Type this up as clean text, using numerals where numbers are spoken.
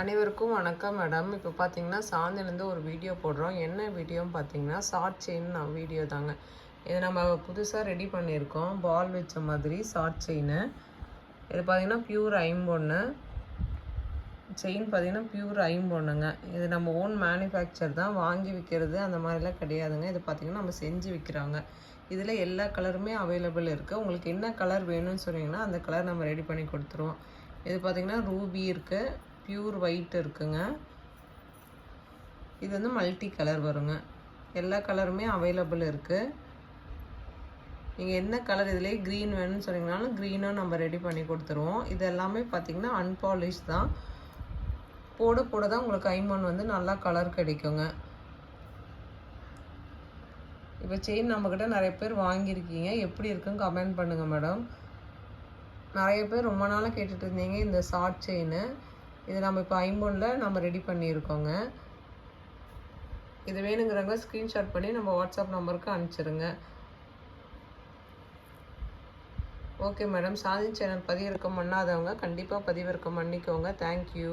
அனைவருக்கும் வணக்கம் மேடம். இப்போ பார்த்தீங்கன்னா சாந்திலேருந்து ஒரு வீடியோ போடுறோம். என்ன வீடியோன்னு பார்த்தீங்கன்னா ஷார்ட் செயின் வீடியோ தாங்க. இதை நம்ம புதுசாக ரெடி பண்ணியிருக்கோம். பால் வச்ச மாதிரி ஷார்ட் செயினு. இது பார்த்தீங்கன்னா பியூர் ஐம்பொன்று செயின், பார்த்தீங்கன்னா பியூர் ஐம்பொண்ணுங்க. இது நம்ம ஓன் மேனுஃபேக்சர் தான், வாங்கி விற்கிறது அந்த மாதிரிலாம் கிடையாதுங்க. இது பார்த்தீங்கன்னா நம்ம செஞ்சு விற்கிறாங்க. இதில் எல்லா கலருமே அவைலபிள் இருக்குது. உங்களுக்கு என்ன கலர் வேணும்னு சொன்னீங்கன்னா அந்த கலர் நம்ம ரெடி பண்ணி கொடுத்துருவோம். இது பார்த்தீங்கன்னா ரூபி இருக்குது, பியூர் ஒயிட் இருக்குங்க. இது வந்து மல்டி கலர் வருங்க. எல்லா கலருமே அவைலபிள் இருக்குது. நீங்கள் என்ன கலர் இதிலே க்ரீன் வேணும்னு சொன்னீங்கனாலும் க்ரீனும் நம்ம ரெடி பண்ணி கொடுத்துருவோம். இது எல்லாமே பார்த்திங்கன்னா அன்பாலிஷ் தான். போட போட தான் உங்களுக்கு ஐம்பொன் வந்து நல்லா கலர் கிடைக்குங்க. இப்போ செயின் நம்மக்கிட்ட நிறைய பேர் வாங்கியிருக்கீங்க. எப்படி இருக்குன்னு கமெண்ட் பண்ணுங்கள் மேடம். நிறைய பேர் ரொம்ப நாளாக கேட்டுட்டு இருந்தீங்க இந்த ஷார்ட் செயினு. இது நம்ம இப்போ ஐம்பொன்னில் நம்ம ரெடி பண்ணியிருக்கோங்க. இது வேணுங்கிறவங்க ஸ்க்ரீன்ஷாட் பண்ணி நம்ம வாட்ஸ்அப் நம்பருக்கு அனுப்பிச்சிருங்க. Okay madam. சாந்தி சேனல் பதிவிறக்கம் பண்ணாதவங்க கண்டிப்பாக பதிவிறக்கம் பண்ணிக்கோங்க. தேங்க்யூ.